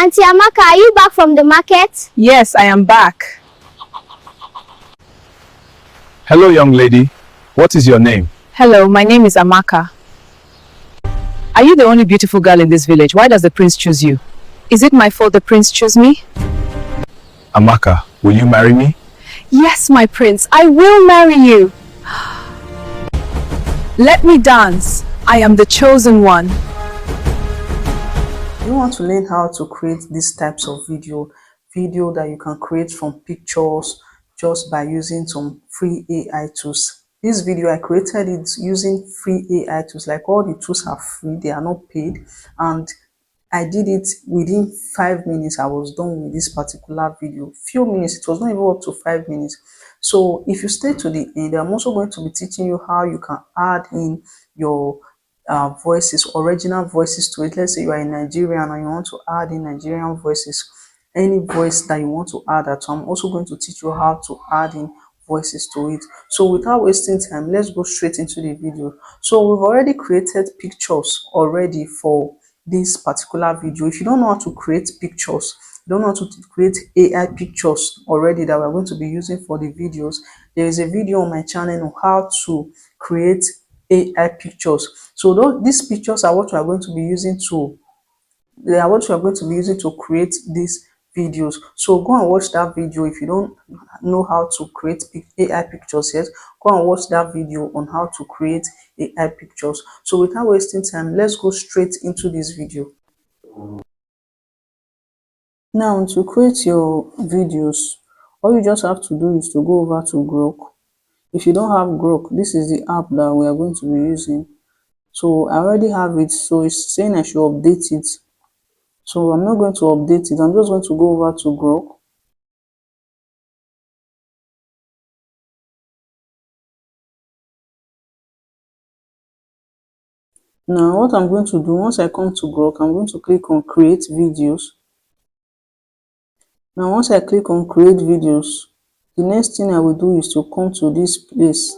Auntie Amaka, are you back from the market? Yes, I am back. Hello, young lady. What is your name? Hello, my name is Amaka. Are you the only beautiful girl in this village? Why does the prince choose you? Is it my fault the prince chose me? Amaka, will you marry me? Yes, my prince, I will marry you. Let me dance. I am the chosen one. You want to learn how to create these types of video that you can create from pictures just by using some free AI tools. This video I created it using free AI tools. Like, all the tools are free, they are not paid, and I did it within 5 minutes. I was done with this particular video. Few minutes, it was not even up to 5 minutes. So if you stay to the end, I'm also going to be teaching you how you can add in your voices, original voices to it. Let's say you are a Nigerian and you want to add in Nigerian voices, any voice that you want to add that. So I'm also going to teach you how to add in voices to it. So without wasting time, let's go straight into the video. So we've already created pictures already for this particular video. If you don't know how to create pictures, you don't know how to create AI pictures already that we're going to be using for the videos, there is a video on my channel on how to create AI pictures. So these pictures are what we are going to be using to create these videos. So go and watch that video. If you don't know how to create AI pictures yet, go and watch that video on how to create AI pictures. So without wasting time, let's go straight into this video. Now, to create your videos, all you just have to do is to go over to Grok. If you don't have Grok, this is the app that we are going to be using. So I already have it, so it's saying I should update it. So I'm not going to update it. I'm just going to go over to Grok. Now what I'm going to do, once I come to Grok, I'm going to click on create videos. Now once I click on create videos, the next thing I will do is to come to this place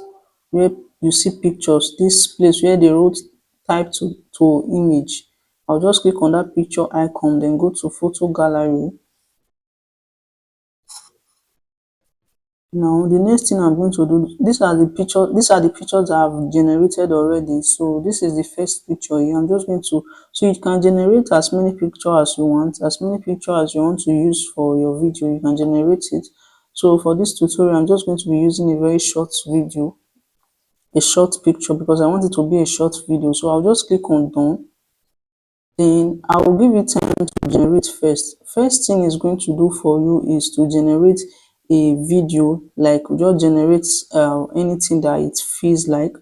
where you see pictures, this place where they wrote type to image. I'll just click on that picture icon, then go to photo gallery. Now the next thing I'm going to do, these are the pictures that I've generated already. So this is the first picture here. I'm just going to, so you can generate as many pictures as you want, as many pictures as you want to use for your video, you can generate it. So for this tutorial, I'm just going to be using a very short video, a short picture, because I want it to be a short video. So I'll just click on done. Then I will give it time to generate first. First thing it's going to do for you is to generate a video, like just generate anything that it feels like.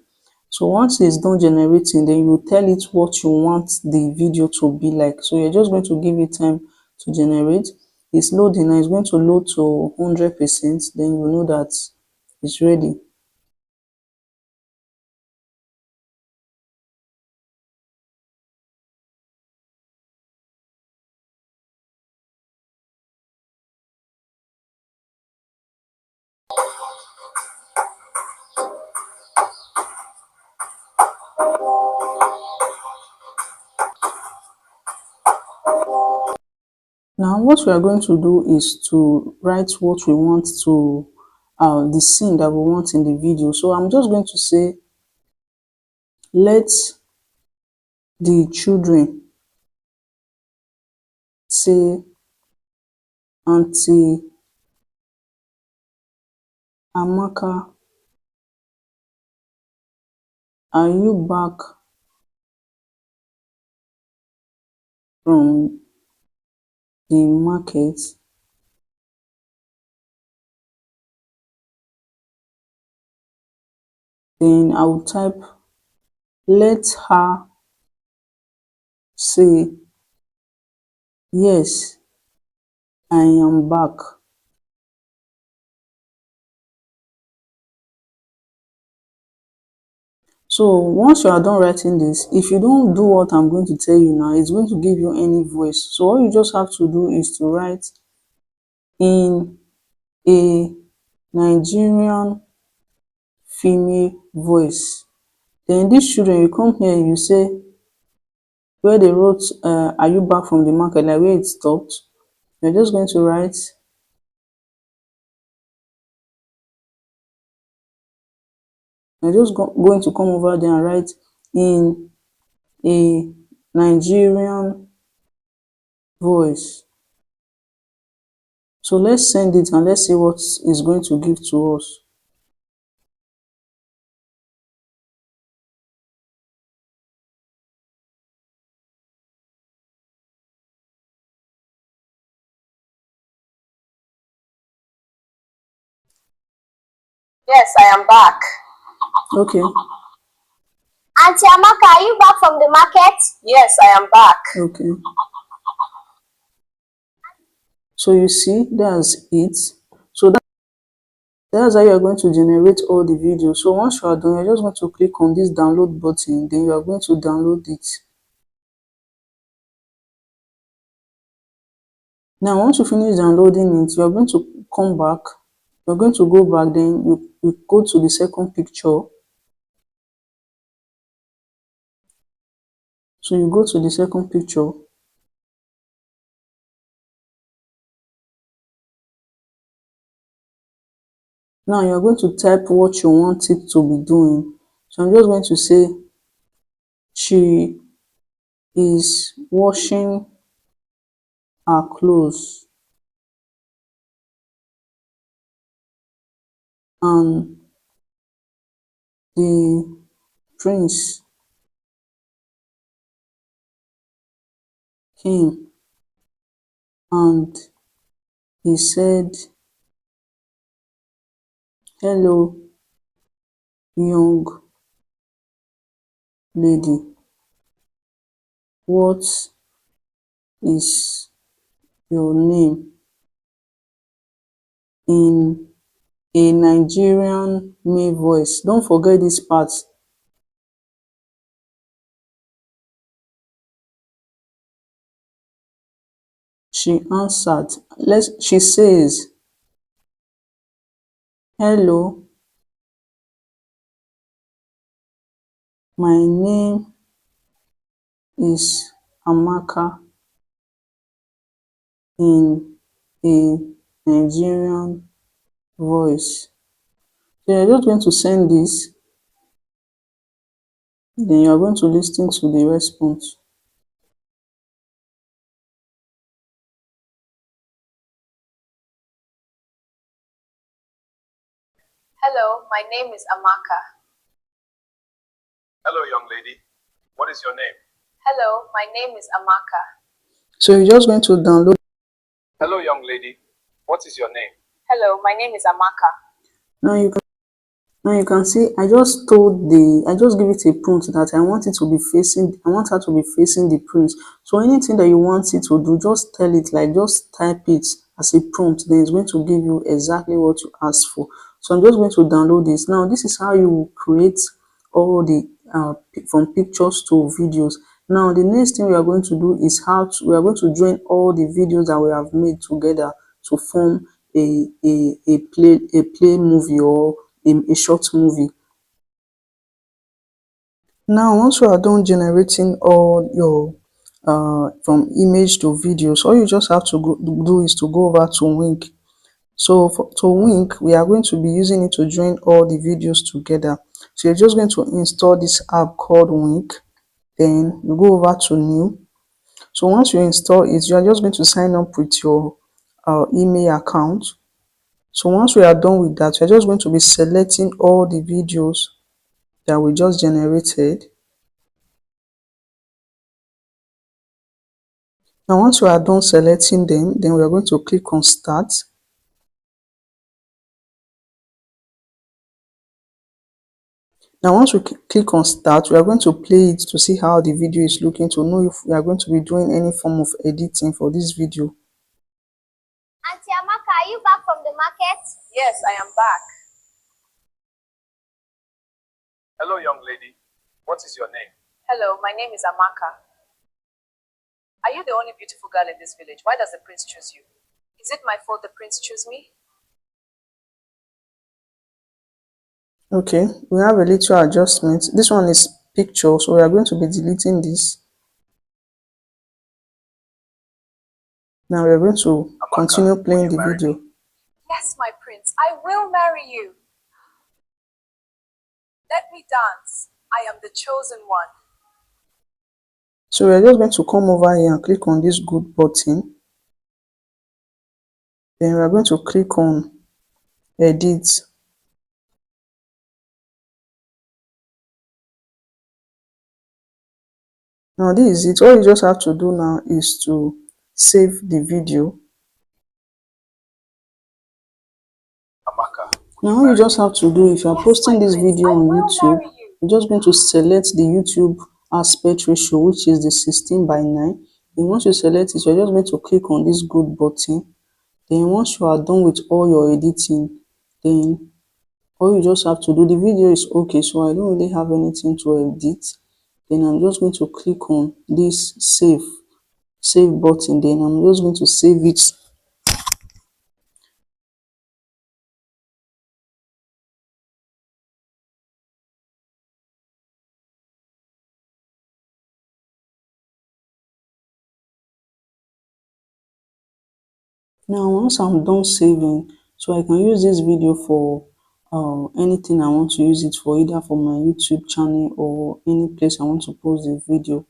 So once it's done generating, then you tell it what you want the video to be like. So you're just going to give it time to generate. It's loading and it's going to load to 100%. Then you know that it's ready. Now what we are going to do is to write what we want to, the scene that we want in the video. So I'm just going to say, let the children say, Auntie Amaka, are you back from the market? Then I will type, let her say, yes, I am back. So once you are done writing this, if you don't do what I'm going to tell you now, it's going to give you any voice. So all you just have to do is to write in a Nigerian female voice. Then these children, you come here, you say, where they wrote, are you back from the market, like where it stopped, you're just going to write going to come over there and write in a Nigerian voice. So let's send it and let's see what it's going to give to us. Yes, I am back. Okay. Auntie Amaka, are you back from the market? Yes, I am back. Okay. So you see, that's it. So that's how you are going to generate all the videos. So once you are done, you're just going to click on this download button, then you are going to download it. Now once you finish downloading it, you are going to come back, you're going to go back, then you go to the second picture. So you go to the second picture. Now you're going to type what you want it to be doing. So I'm just going to say she is washing her clothes and the prince came and he said, hello, young lady, what is your name? In a Nigerian male voice. Don't forget this part. She answered. She says, hello, my name is Amaka, in a Nigerian voice. So you're just going to send this, then you're going to listen to the response. Hello, my name is Amaka. Hello, young lady. What is your name? Hello, my name is Amaka. So you're just going to download. Hello, young lady. What is your name? Hello, my name is Amaka. Now you can see I just give it a prompt that I want her to be facing the prince. So anything that you want it to do, just tell it, like just type it as a prompt, then it's going to give you exactly what you asked for. So I'm just going to download this. Now this is how you create all the from pictures to videos. Now the next thing we are going to do is we are going to join all the videos that we have made together to form a play movie or a short movie. Now once you are done generating all your from image to videos, all you just have to do is to go over to Wink. So to Wink, we are going to be using it to join all the videos together. So you're just going to install this app called Wink, then you go over to New. So once you install it, you are just going to sign up with your email account. So once we are done with that, we're just going to be selecting all the videos that we just generated. Now once we are done selecting them, then we are going to click on start. Now once we click on start, we are going to play it to see how the video is looking, to know if we are going to be doing any form of editing for this video. Auntie Amaka, are you back from the market? Yes, I am back. Hello, young lady. What is your name? Hello, my name is Amaka. Are you the only beautiful girl in this village? Why does the prince choose you? Is it my fault the prince chose me? Okay, we have a little adjustment. This one is picture, so we are going to be deleting this. Now we're going to Amaka, continue will playing you the marry video. me? Yes, my prince, I will marry you. Let me dance. I am the chosen one. So we're just going to come over here and click on this good button. Then we're going to click on edit. Now this is it. All you just have to do now is to save the video. Amaka, Now all you just have to do, if you're Yes, posting my this prince, video I on will YouTube, marry you. you're just going to select the YouTube aspect ratio, which is the 16:9. Then once you select it, you're just going to click on this good button. Then once you are done with all your editing, then all you just have to do, the video is okay, so I don't really have anything to edit. Then I'm just going to click on this save button. Then I'm just going to save it. Now once I'm done saving, so I can use this video for anything I want to use it for, either for my YouTube channel or any place I want to post the video.